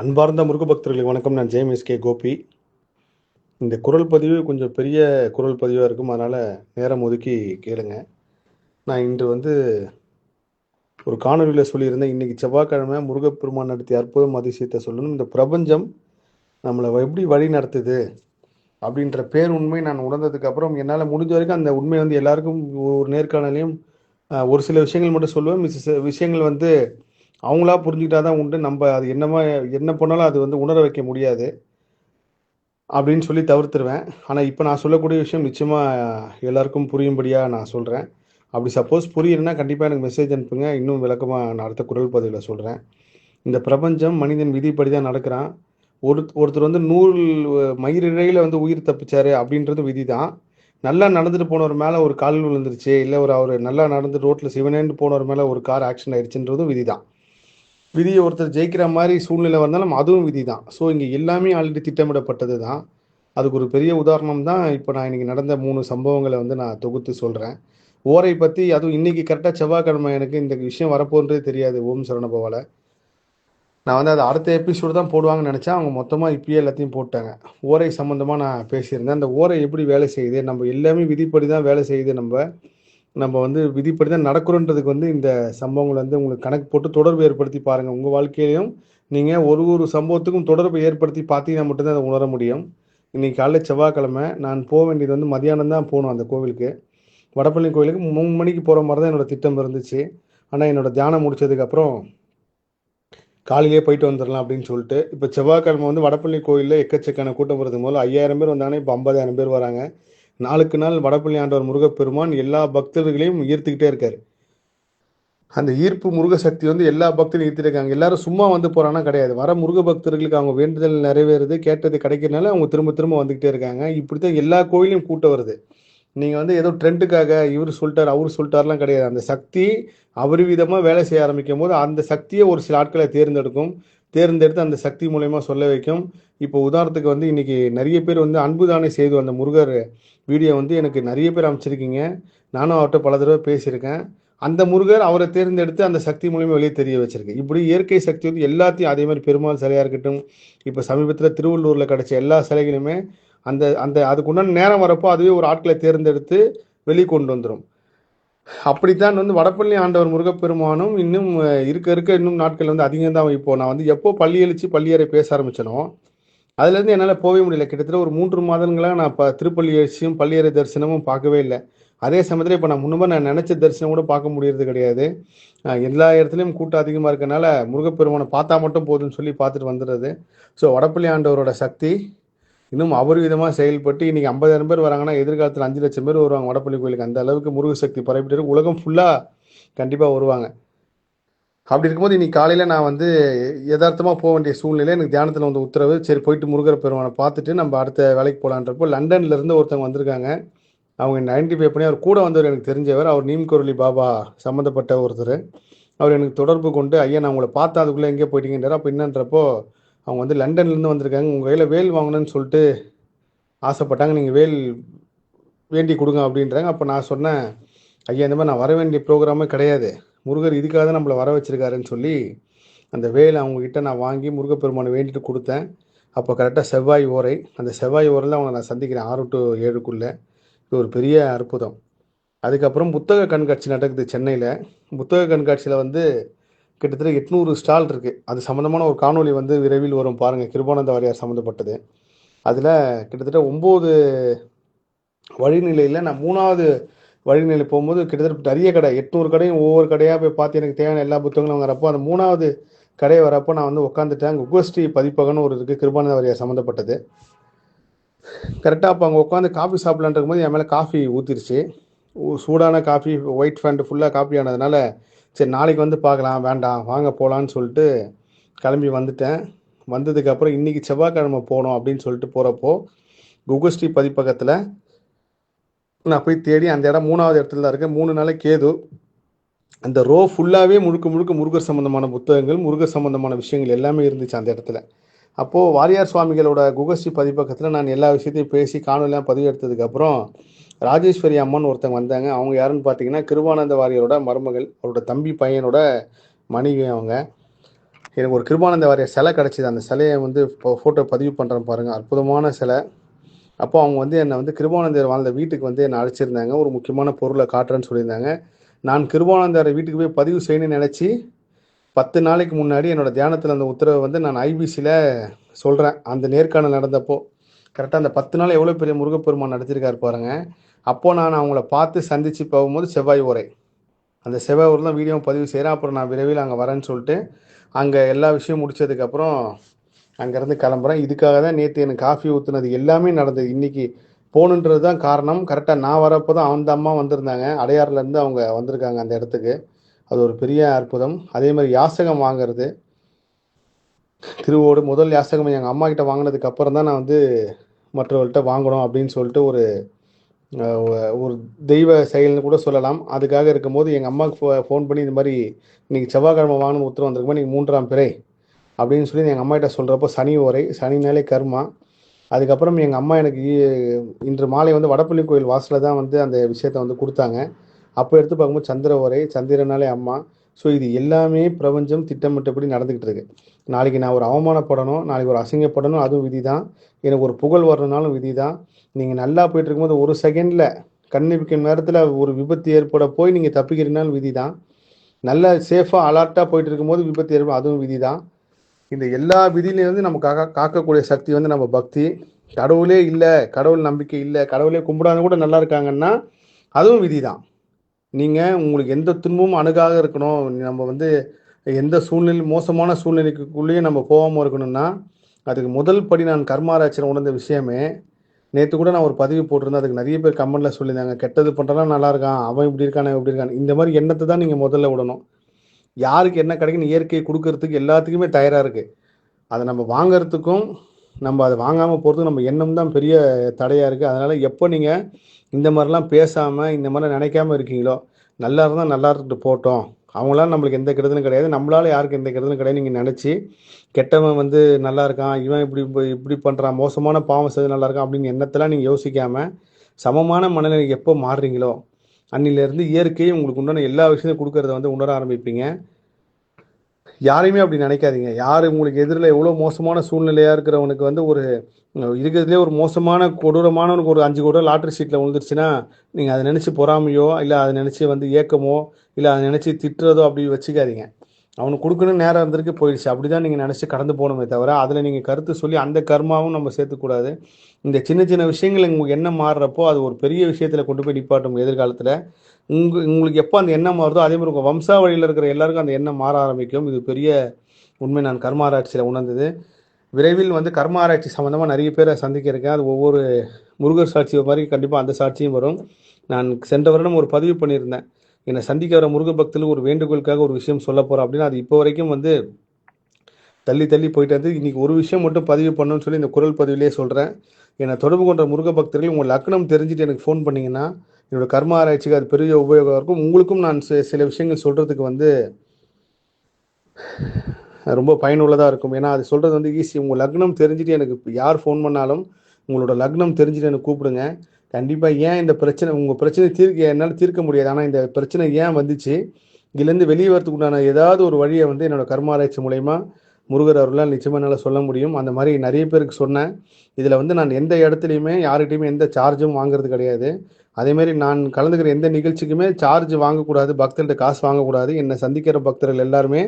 அன்பார்ந்த முருக பக்தர்களுக்கு வணக்கம். நான் ஜேஎம்எஸ்கே கோபி. இந்த குரல் பதிவு கொஞ்சம் பெரிய குரல் பதிவாக இருக்கும். அதனால் நேரம் ஒதுக்கி கேளுங்க. நான் இன்று ஒரு காணொலியில் சொல்லியிருந்தேன். இன்றைக்கி செவ்வாய்க்கிழமை முருகப்பெருமான் நடத்திய அற்புதம் அதிசயத்தை சொல்லணும். இந்த பிரபஞ்சம் நம்மளை எப்படி வழி நடத்துது அப்படின்ற பேருண்மை நான் உணர்ந்ததுக்கப்புறம் என்னால் முடிஞ்ச வரைக்கும் அந்த உண்மை எல்லாருக்கும் ஒரு நேர்காணலையும் ஒரு சில விஷயங்கள் மட்டும் சொல்லுவேன். மிச்ச விஷயங்கள் அவங்களா புரிஞ்சுக்கிட்டா தான் உண்டு. நம்ம அது என்ன பண்ணாலும் அது உணர வைக்க முடியாது அப்படின்னு சொல்லி தவிர்த்துருவேன். ஆனால் இப்போ நான் சொல்லக்கூடிய விஷயம் நிச்சயமாக எல்லாருக்கும் புரியும்படியாக நான் சொல்கிறேன். அப்படி சப்போஸ் புரியலைன்னா கண்டிப்பாக எனக்கு மெசேஜ் அனுப்புங்க. இன்னும் விளக்கமாக நான் அடுத்த குரல் பதிவில் சொல்கிறேன். இந்த பிரபஞ்சம் மனிதன் விதிப்படி தான் நடக்கிறான். ஒருத்தர் நூல் மயிரிழையில் உயிர் தப்பிச்சாரு அப்படின்றது விதி தான். நல்லா நடந்துட்டு போனவர் மேலே ஒரு கால் விழுந்துருச்சு, இல்லை அவர் நல்லா நடந்து ரோட்டில் சிவனேன்னு போனவர் மேலே ஒரு கார் ஆக்சிடென்ட் ஆயிடுச்சுன்றதும் விதி தான். விதியை ஒருத்தர் ஜெயிக்கிற மாதிரி சூழ்நிலை வந்தாலும் அதுவும் விதி தான். ஸோ இங்கே எல்லாமே ஆல்ரெடி திட்டமிடப்பட்டது தான். அதுக்கு ஒரு பெரிய உதாரணம் தான் இப்போ நான் இன்னைக்கு நடந்த 3 சம்பவங்களை நான் தொகுத்து சொல்கிறேன். ஓரை பற்றி, அதுவும் இன்னைக்கு கரெக்டாக செவ்வாய்க்கிழமை, எனக்கு இந்த விஷயம் வரப்போன்றதே தெரியாது. ஓம் சரவணபவால நான் அதை அடுத்த எபிசோடு தான் போடுவாங்கன்னு நினச்சேன். அவங்க மொத்தமாக இப்பயே எல்லாத்தையும் போட்டாங்க. ஓரை சம்மந்தமாக நான் பேசியிருந்தேன். அந்த ஓரை எப்படி வேலை செய்யுது, நம்ம எல்லாமே விதிப்படி தான் வேலை செய்யுது, நம்ம நம்ம விதிப்படி தான் நடக்கிறோன்றதுக்கு இந்த சம்பவங்கள் உங்களுக்கு கணக்கு போட்டு தொடர்பு ஏற்படுத்தி பாருங்கள். உங்கள் வாழ்க்கையிலையும் நீங்கள் ஒரு சம்பவத்துக்கும் தொடர்பு ஏற்படுத்தி பார்த்தீங்கன்னா மட்டும்தான் அதை உணர முடியும். இன்னைக்கு காலைல செவ்வாய்க்கிழமை நான் போக வேண்டியது மதியானம் தான் போகணும் அந்த கோவிலுக்கு. வடபழனி கோவிலுக்கு 3 மணிக்கு போகிற மாதிரி தான் என்னோடய திட்டம் இருந்துச்சு. ஆனால் என்னோடய தியானம் முடிச்சதுக்கப்புறம் காலையிலே போயிட்டு வந்துடலாம் அப்படின்னு சொல்லிட்டு, இப்போ செவ்வாய்க்கிழமை வடபழனி கோயிலில் எக்கச்சக்கான கூட்டம் வருது. முதல்ல 5000 பேர் வந்தாங்கன்னா இப்போ 50,000 பேர் வராங்க. நாளுக்கு நாள் வடபழனி ஆண்டவர் முருகப்பெருமான் எல்லா பக்தர்களையும் ஈர்த்துக்கிட்டே இருக்காரு. அந்த ஈர்ப்பு முருக சக்தி எல்லா பக்தரும் ஈர்த்துட்டு இருக்காங்க. எல்லாரும் சும்மா போறாங்கன்னா கிடையாது. வர முருக பக்தர்களுக்கு அவங்க வேண்டுதல் நிறைவேறுது, கேட்டது கிடைக்கிறதுனால அவங்க திரும்ப திரும்ப வந்துகிட்டே இருக்காங்க. இப்படித்தான் எல்லா கோயிலையும் கூட்டம் வருது. நீங்க ஏதோ ட்ரெண்டுக்காக இவர் சொல்லிட்டார் அவர் சொல்லிட்டாருலாம் கிடையாது. அந்த சக்தி அபரிவிதமா வேலை செய்ய ஆரம்பிக்கும் போது அந்த சக்தியை ஒரு சில ஆட்களை தேர்ந்தெடுத்து அந்த சக்தி மூலயமா சொல்ல வைக்கும். இப்போ உதாரணத்துக்கு இன்னைக்கு நிறைய பேர் அன்பு தானே செய்து அந்த முருகர் வீடியோ எனக்கு நிறைய பேர் அமைச்சிருக்கீங்க. நானும் அவர்கிட்ட பல தடவை பேசியிருக்கேன். அந்த முருகர் அவரை தேர்ந்தெடுத்து அந்த சக்தி மூலியமா வெளியே தெரிய வச்சிருக்கு. இப்படி இயற்கை சக்தி எல்லாத்தையும், அதே மாதிரி பெருமாள் சிலையா இருக்கட்டும், இப்போ சமீபத்தில் திருவள்ளூர்ல கிடைச்ச எல்லா சிலைகளுமே அந்த அந்த அதுக்குண்டான நேரம் வரப்போ அதுவே ஒரு ஆட்களை தேர்ந்தெடுத்து வெளிக்கொண்டு வந்துடும். அப்படித்தான் வடபழனி ஆண்டவர் முருகப்பெருமானும் இன்னும் இருக்க இன்னும் நாட்கள் அதிகம் தான். இப்போ நான் எப்போ பள்ளி எழுச்சி பள்ளியறை பேச ஆரம்பிச்சனோ அதுலேருந்து என்னால் போகவே முடியல. கிட்டத்தட்ட ஒரு 3 மாதங்களாக நான் இப்போ திருப்பள்ளி எழுச்சியும் பள்ளியறை தரிசனமும் பார்க்கவே இல்லை. அதே சமயத்தில் இப்போ நான் நினச்ச தரிசனம் கூட பார்க்க முடியறது கிடையாது. எல்லா இடத்துலையும் கூட்டம் அதிகமாக இருக்கனால முருகப்பெருமானை பார்த்தா மட்டும் போதுன்னு சொல்லி பார்த்துட்டு வந்துடுறது. ஸோ வடபழனி ஆண்டவரோட சக்தி இன்னும் அபரிவிதமாக செயல்பட்டு இன்னைக்கு 50,000 பேர் வராங்கன்னா எதிர்காலத்தில் 5 லட்சம் பேர் வருவாங்க வடபழனி கோயிலுக்கு. அந்த அளவுக்கு முருக சக்தி பரப்பிட்டு உலகம் ஃபுல்லாக கண்டிப்பாக வருவாங்க. அப்படி இருக்கும்போது இன்னைக்கு காலையில் நான் யதார்த்தமாக போக வேண்டிய சூழ்நிலை, எனக்கு தியானத்தில் உத்தரவு. சரி போயிட்டு முருகர் பெருமானை பார்த்துட்டு நம்ம அடுத்த வேலைக்கு போகலான்றப்போ லண்டன்ல இருந்து ஒருத்தவங்க வந்திருக்காங்க. அவங்க 95 பண்ணி அவர் கூட வந்தவர் எனக்கு தெரிஞ்சவர். அவர் நீம்கொரளி பாபா சம்மந்தப்பட்ட ஒருத்தர். அவர் எனக்கு தொடர்பு கொண்டு, ஐயா நான் உங்களை பார்த்தா அதுக்குள்ளே எங்கே போயிட்டீங்கன்றார். அப்போ என்னன்றப்போ அவங்க லண்டன்லேருந்து வந்திருக்காங்க, உங்கள் கையில் வேல் வாங்கணும்னு சொல்லிட்டு ஆசைப்பட்டாங்க, நீங்கள் வேல் வேண்டி கொடுங்க அப்படின்றாங்க. அப்போ நான் சொன்னேன், ஐயா இந்த மாதிரி நான் வர வேண்டிய ப்ரோக்ராமே கிடையாது, முருகர் இதுக்காக தான் நம்மளை வர வச்சிருக்காருன்னு சொல்லி அந்த வேலை அவங்கக்கிட்ட நான் வாங்கி முருகப்பெருமானை வேண்டிட்டு கொடுத்தேன். அப்போ கரெக்டாக செவ்வாய் ஓரை, அந்த செவ்வாய் ஓரையில் அவங்களை நான் சந்திக்கிறேன் 6 to 7க்குள்ளே. இது ஒரு பெரிய அற்புதம். அதுக்கப்புறம் புத்தக கண்காட்சி நடக்குது சென்னையில். புத்தக கண்காட்சியில் கிட்டத்தட்ட 800 ஸ்டால் இருக்குது. அது சம்மந்தமான ஒரு காணொலி விரைவில் வரும் பாருங்கள், கிருபானந்த வாரியார் சம்மந்தப்பட்டது. அதில் கிட்டத்தட்ட 9 வழிநிலையில் நான் 3வது வழிநிலை போகும்போது கிட்டத்தட்ட நிறைய கடை, 800 கடையும் ஒவ்வொரு கடையாக போய் பார்த்து எனக்கு தேவையான எல்லா புத்தகங்களும் வாங்குறப்போ அந்த 3வது கடை வரப்போ நான் உட்காந்துட்டேன். குகஸ்ரீ பதிப்பகம்னு ஒரு இருக்குது, கிருபானந்த வாரியார் சம்மந்தப்பட்டது. கரெக்டாக அப்போ அங்கே உட்காந்து காஃபி சாப்பிட்லான் இருக்கும்போது என் மேலே காஃபி ஊற்றிருச்சு. சூடான காஃபி, ஒயிட் ஃபேண்ட் ஃபுல்லாக காஃபி ஆனதுனால சரி நாளைக்கு பார்க்கலாம், வேண்டாம் வாங்க போகலான்னு சொல்லிட்டு கிளம்பி வந்துட்டேன். வந்ததுக்கப்புறம் இன்றைக்கி செவ்வாய்க்கிழமை போகணும் அப்படின்னு சொல்லிட்டு போகிறப்போ குகஸ்ரீ பதிப்பகத்தில் நான் போய் தேடி அந்த இடம் 3வது இடத்துல தான் இருக்கேன். 3 நாளைக்கு கேது. அந்த ரோ ஃபுல்லாகவே முழுக்க முழுக்க முருகர் சம்மந்தமான புத்தகங்கள், முருகர் சம்மந்தமான விஷயங்கள் எல்லாமே இருந்துச்சு அந்த இடத்துல. அப்போது வாரியார் சுவாமிகளோட குகஸ்ரீ பதிப்பகத்தில் நான் எல்லா விஷயத்தையும் பேசி காணொலியாக பதிவு எடுத்ததுக்கப்புறம் ராஜேஸ்வரி அம்மன் ஒருத்தங்க வந்தாங்க. அவங்க யாருன்னு பார்த்தீங்கன்னா கிருபானந்த வாரியாரோட மருமகள், அவரோட தம்பி பையனோட மனைவி அவங்க. எனக்கு ஒரு கிருபானந்த வாரியர் சிலை கிடச்சிது. அந்த சிலையை வந்து ஃபோட்டோ பதிவு பண்ணுறேன் பாருங்கள், அற்புதமான சிலை. அப்போ அவங்க வந்து என்னை வந்து கிருபானந்தர் வாழ்ந்த வீட்டுக்கு வந்து என்னை அழைச்சிருந்தாங்க. ஒரு முக்கியமான பொருளை காட்டுறேன்னு சொல்லியிருந்தாங்க. நான் கிருபானந்தர் வீட்டுக்கு போய் பதிவு செய்யணும்னு நினச்சி 10 நாளைக்கு முன்னாடி என்னோடய தியானத்தில் அந்த உத்தரவை வந்து நான் ஐபிசியில் சொல்கிறேன். அந்த நேர்காணல் நடந்தப்போ கரெக்டாக அந்த 10 நாள் எவ்வளோ பெரிய முருகப்பெருமான் நடத்திருக்காரு பாருங்க. அப்போது நான் அவங்கள பார்த்து சந்தித்து போகும்போது செவ்வாய் உரை, அந்த செவ்வாய் உரை தான் வீடியோ பதிவு செய்கிறேன். அப்புறம் நான் விரைவில் அங்கே வரேன்னு சொல்லிட்டு அங்கே எல்லா விஷயம் முடித்ததுக்கப்புறம் அங்கேருந்து கிளம்புறேன். இதுக்காக தான் நேற்று எனக்கு காஃபி ஊற்றுனது எல்லாமே நடந்தது. இன்றைக்கி போகணுன்றது தான் காரணம். கரெக்டாக நான் வரப்போ தான் அந்த அம்மா வந்திருந்தாங்க. அடையாறுலேருந்து அவங்க வந்திருக்காங்க அந்த இடத்துக்கு. அது ஒரு பெரிய அற்புதம். அதே மாதிரி யாசகம் வாங்கிறது, திருவோடு முதல் யாசகம் எங்கள் அம்மா கிட்ட வாங்கினதுக்கு அப்புறம் தான் நான் வந்து மற்றவர்கள்ட்ட வாங்கணும் அப்படின்னு சொல்லிட்டு ஒரு ஒரு தெய்வ செயல்னு கூட சொல்லலாம். அதுக்காக இருக்கும்போது எங்கள் அம்மாவுக்கு ஃபோன் பண்ணி இந்த மாதிரி இன்றைக்கி செவ்வாய்க்கிழமை வாங்கணும்னு உத்தரவு வந்திருக்குமா, நீங்கள் 3ஆம் பிறை அப்படின்னு சொல்லி எங்கள் அம்மாகிட்ட சொல்கிறப்போ சனி உரை, சனினாலே கர்மா. அதுக்கப்புறம் எங்கள் அம்மா எனக்கு இன்று மாலை வந்து வடப்பள்ளி கோயில் வாசலில் தான் வந்து அந்த விஷயத்தை வந்து கொடுத்தாங்க. அப்போ எடுத்து பார்க்கும்போது சந்திர உரை, சந்திரனாலே அம்மா. ஸோ இது எல்லாமே பிரபஞ்சம் திட்டமிட்டபடி நடந்துக்கிட்டு இருக்கு. நாளைக்கு நான் ஒரு அவமானப்படணும், நாளைக்கு ஒரு அசிங்கப்படணும், அதுவும் விதி தான். எனக்கு ஒரு புகழ் வரணுனாலும் விதி தான். நீங்கள் நல்லா போயிட்டு இருக்கும்போது ஒரு செகண்டில் கண்ணிப்பிக்கும் நேரத்தில் ஒரு விபத்து ஏற்பட போய் நீங்கள் தப்பிக்கிறீங்கனாலும் விதி தான். நல்ல சேஃபாக அலர்ட்டாக போயிட்டு இருக்கும்போது விபத்து ஏற்படும், அதுவும் விதி தான். இந்த எல்லா விதியிலேருந்து நம்ம காக்கக்கூடிய சக்தி வந்து நம்ம பக்தி. கடவுளே இல்லை, கடவுள் நம்பிக்கை இல்லை, கடவுளே கும்பிடாத கூட நல்லா இருக்காங்கன்னா அதுவும் விதி தான். நீங்கள் உங்களுக்கு எந்த துன்பமும் அணுகாக இருக்கணும், நம்ம வந்து எந்த சூழ்நிலை மோசமான சூழ்நிலைக்குள்ளேயும் நம்ம போகாமல் இருக்கணும்னா அதுக்கு முதல் படி நான் கர்மாராய்ச்சியில் உணர்ந்த விஷயமே. நேற்று கூட நான் ஒரு பதிவு போட்டிருந்தேன். அதுக்கு நிறைய பேர் கமெண்ட்டில் சொல்லியிருந்தாங்க, கெட்டது பண்ணுறலாம் நல்லா இருக்கான், அவன் இப்படி இருக்கானே இப்படி இருக்கான். இந்த மாதிரி எண்ணத்தை தான் நீங்கள் முதல்ல விடணும். யாருக்கு என்ன கிடைக்குன்னு இயற்கை கொடுக்கறதுக்கு எல்லாத்துக்குமே தயாராக இருக்குது. அதை நம்ம வாங்கிறதுக்கும் நம்ம அதை வாங்காமல் போகிறதுக்கும் நம்ம எண்ணம் தான் பெரிய தடையாக இருக்குது. அதனால் எப்போ நீங்கள் இந்த மாதிரிலாம் பேசாமல் இந்த மாதிரிலாம் நினைக்காம இருக்கீங்களோ, நல்லா இருந்தால் நல்லா இருந்துட்டு போட்டோம், அவங்களால நம்மளுக்கு எந்த கெடுதலும் கிடையாது, நம்மளால யாருக்கு எந்த கெடுதலும் கிடையாது நீங்கள் நினச்சி கெட்டவன் வந்து நல்லா இருக்கான், இவன் இப்படி இப்படி பண்ணுறான், மோசமான பாவம் செய்து நல்லா இருக்கான் அப்படின்னு எண்ணத்தெல்லாம் நீங்கள் யோசிக்காமல் சமமான மனநிலைக்கு எப்போ மாறுறீங்களோ அன்னிலேருந்து இயற்கையை உங்களுக்கு உண்டான எல்லா விஷயத்தையும் கொடுக்கறத வந்து உணர ஆரம்பிப்பீங்க. யாரையுமே அப்படி நினைக்காதீங்க. யார் உங்களுக்கு எதிரில் எவ்வளோ மோசமான சூழ்நிலையாக இருக்கிறவனுக்கு வந்து ஒரு இருக்கிறதுலே ஒரு மோசமான கொடூரமானவனுக்கு ஒரு 5 கோடி லாட்ரி சீட்டில் விழுந்துருச்சுன்னா நீங்கள் அதை நினச்சி பொறாமையோ இல்லை அதை நினச்சி வந்து ஏக்கமோ இல்லை அதை நினச்சி திட்டுறதோ அப்படி வச்சுக்காதீங்க. அவனுக்கு கொடுக்கணும் நேரம் இருந்திருக்கு, போயிடுச்சு, அப்படி தான் நீங்கள் நினச்சி கடந்து போகணுமே தவிர அதில் நீங்கள் கருத்து சொல்லி அந்த கர்மாவும் நம்ம சேர்த்துக்கூடாது. இந்த சின்ன சின்ன விஷயங்கள் உங்களுக்கு எண்ணம் மாறுறப்போ அது ஒரு பெரிய விஷயத்தில் கொண்டு போய் நிப்பாட்டும் எதிர்காலத்தில். உங்களுக்கு எப்போ அந்த எண்ணம் மாறுதோ அதே மாதிரி உங்கள் வம்சாவளியில் இருக்கிற எல்லாருக்கும் அந்த எண்ணம் மாற ஆரம்பிக்கும். இது பெரிய உண்மை நான் கர்மாராய்ச்சியில் உணர்ந்தது. விரைவில் வந்து கர்மாராய்ச்சி சம்மந்தமாக நிறைய பேரை சந்திக்க இருக்கேன். அது ஒவ்வொரு முருகர் சாட்சி மாதிரி கண்டிப்பாக அந்த சாட்சியும் வரும். நான் சென்ற வருடம் ஒரு பதிவு பண்ணியிருந்தேன், என்னை சந்திக்க வர முருக பக்தர்களுக்கு ஒரு வேண்டுகோளுக்காக ஒரு விஷயம் சொல்ல போகிறேன் அப்படின்னு. அது இப்போ வரைக்கும் வந்து தள்ளி தள்ளி போயிட்டு வந்து இன்றைக்கி ஒரு விஷயம் மட்டும் பதிவு பண்ணணும்னு சொல்லி இந்த குரல் பதிவிலே சொல்கிறேன். என்னை தொடர்பு கொண்ட முருக பக்தர்கள் உங்கள் லக்னம் தெரிஞ்சுட்டு எனக்கு ஃபோன் பண்ணிங்கன்னா என்னோடய கர்ம ஆராய்ச்சிக்கு அது பெரிய உபயோகம் இருக்கும். உங்களுக்கும் நான் சில விஷயங்கள் சொல்கிறதுக்கு வந்து ரொம்ப பயனுள்ளதாக இருக்கும். ஏன்னா அது சொல்கிறது வந்து ஈஸி. உங்கள் லக்னம் தெரிஞ்சுட்டு எனக்கு யார் ஃபோன் பண்ணாலும் உங்களோட லக்னம் தெரிஞ்சுட்டு எனக்கு கூப்பிடுங்க. கண்டிப்பாக ஏன் இந்த பிரச்சனை உங்கள் பிரச்சனை என்னால் தீர்க்க முடியாது, ஆனால் இந்த பிரச்சனை ஏன் வந்துச்சு, இதுலேருந்து வெளியே வரதுக்கு உண்டான ஏதாவது ஒரு வழியை வந்து என்னோடய கர்மாராய்ச்சி மூலயமா முருகர் அவர்களால் நிச்சயமாக என்னால் சொல்ல முடியும். அந்த மாதிரி நிறைய பேருக்கு சொன்னேன். இதில் வந்து நான் எந்த இடத்துலையுமே யார்கிட்டையுமே எந்த சார்ஜும் வாங்குறது கிடையாது. அதேமாரி நான் கலந்துக்கிற எந்த நிகழ்ச்சிக்குமே சார்ஜ் வாங்கக்கூடாது, பக்தர்கிட்ட காசு வாங்கக்கூடாது. என்னை சந்திக்கிற பக்தர்கள் எல்லாருமே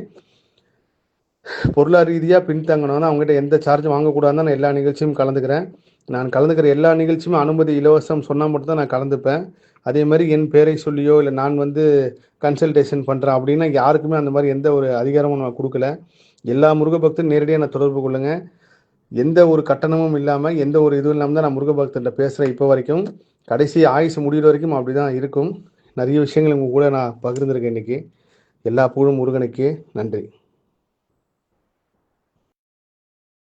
பொருளாதார ரீதியாக பின்தங்கணும்னா அவங்ககிட்ட எந்த சார்ஜும் வாங்கக்கூடாதுன்னு நான் எல்லா நிகழ்ச்சியும் கலந்துக்கிறேன். நான் கலந்துக்கிற எல்லா நிகழ்ச்சியுமே அனுமதி இலவசம் சொன்னால் மட்டும்தான் நான் கலந்துப்பேன். அதே மாதிரி என் பேரை சொல்லியோ இல்லை நான் வந்து கன்சல்டேஷன் பண்ணுறேன் அப்படின்னா யாருக்குமே அந்த மாதிரி எந்த ஒரு அதிகாரமும் நான் கொடுக்கல. எல்லா முருக பக்தரும் நேரடியாக நான் தொடர்பு கொள்ளுங்க. எந்த ஒரு கட்டணமும் இல்லாமல் எந்த ஒரு இதுவும் இல்லாமல் தான் நான் முருக பக்தர்கிட்ட பேசுகிறேன். இப்போ வரைக்கும் கடைசி ஆயுசு முடிகிற வரைக்கும் அப்படி தான் இருக்கும். நிறைய விஷயங்கள் உங்கள் கூட நான் பகிர்ந்துருக்கேன் இன்றைக்கி. எல்லா புகழும் முருகனுக்கே. நன்றி.